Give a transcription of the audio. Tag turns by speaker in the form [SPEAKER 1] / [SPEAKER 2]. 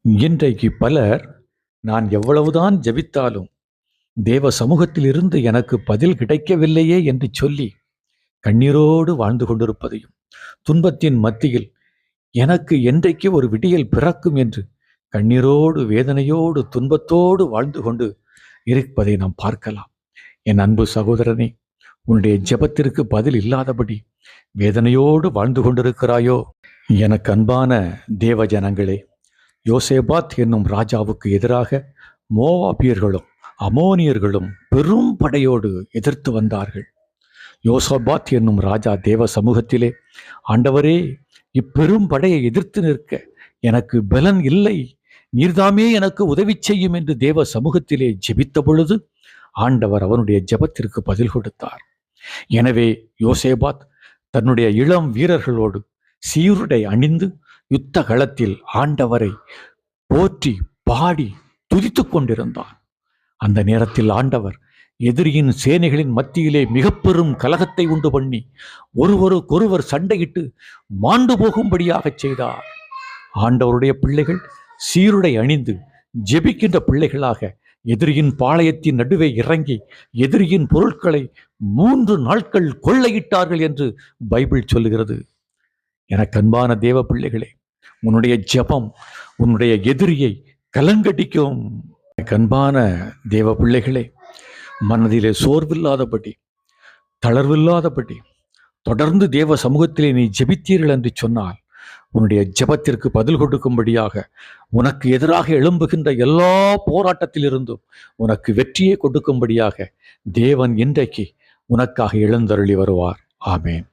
[SPEAKER 1] இன்றைக்கு பலர் நான் எவ்வளவுதான் ஜெபித்தாலும் தேவ சமூகத்திலிருந்து எனக்கு பதில் கிடைக்கவில்லையே என்று சொல்லி கண்ணீரோடு வாழ்ந்து கொண்டிருப்பதையும், துன்பத்தின் மத்தியில் எனக்கு என்றைக்கு ஒரு விடியல் பிறக்கும் என்று கண்ணீரோடு வேதனையோடு துன்பத்தோடு வாழ்ந்து கொண்டு இருப்பதை நாம் பார்க்கலாம். என் அன்பு சகோதரனே, உன்னுடைய ஜெபத்திற்கு பதில் இல்லாதபடி வேதனையோடு வாழ்ந்து கொண்டிருக்கிறாயோ? எனக்கு அன்பான தேவ ஜனங்களே, யோசேபாத் என்னும் ராஜாவுக்கு எதிராக மோவாபியர்களும் அமோனியர்களும் பெரும் படையோடு எதிர்த்து வந்தார்கள். யோசபாத் என்னும் ராஜா தேவ சமூகத்திலே, ஆண்டவரே, இப்பெரும் படையை எதிர்த்து நிற்க எனக்கு பலன் இல்லை, நீர்தாமே எனக்கு உதவி செய்யும் என்று தேவ சமூகத்திலே ஜெபித்த பொழுது ஆண்டவர் அவனுடைய ஜெபத்திற்கு பதில் கொடுத்தார். எனவே யோசேபாத் தன்னுடைய இளம் வீரர்களோடு சீருடை அணிந்து யுத்த களத்தில் ஆண்டவரை போற்றி பாடி துதித்து கொண்டிருந்தான். அந்த நேரத்தில் ஆண்டவர் எதிரியின் சேனைகளின் மத்தியிலே மிக பெரும் கலகத்தை உண்டு பண்ணி ஒருவருக்கொருவர் சண்டையிட்டு மாண்டு போகும்படியாக செய்தார். ஆண்டவருடைய பிள்ளைகள் சீருடை அணிந்து ஜெபிக்கின்ற பிள்ளைகளாக எதிரியின் பாளையத்தின் நடுவே இறங்கி எதிரியின் பொருட்களை 3 நாட்கள் கொள்ளையிட்டார்கள் என்று பைபிள் சொல்லுகிறது. எனக்கு அன்பான தேவ பிள்ளைகளே, உன்னுடைய ஜெபம் உன்னுடைய எதிரியை கலங்கடிக்கும். எனக்கு அன்பான தேவ பிள்ளைகளே, மனதிலே சோர்வில்லாதபடி தளர்வில்லாதபடி தொடர்ந்து தேவ சமூகத்திலே நீ ஜெபித்தீர்கள் என்று சொன்னால் உன்னுடைய ஜெபத்திற்கு பதில் கொடுக்கும்படியாக உனக்கு எதிராக எழும்புகின்ற எல்லா போராட்டத்திலிருந்தும் உனக்கு வெற்றியை கொடுக்கும்படியாக தேவன் இன்றைக்கு உனக்காக எழுந்தருளி வருவார். ஆமென்.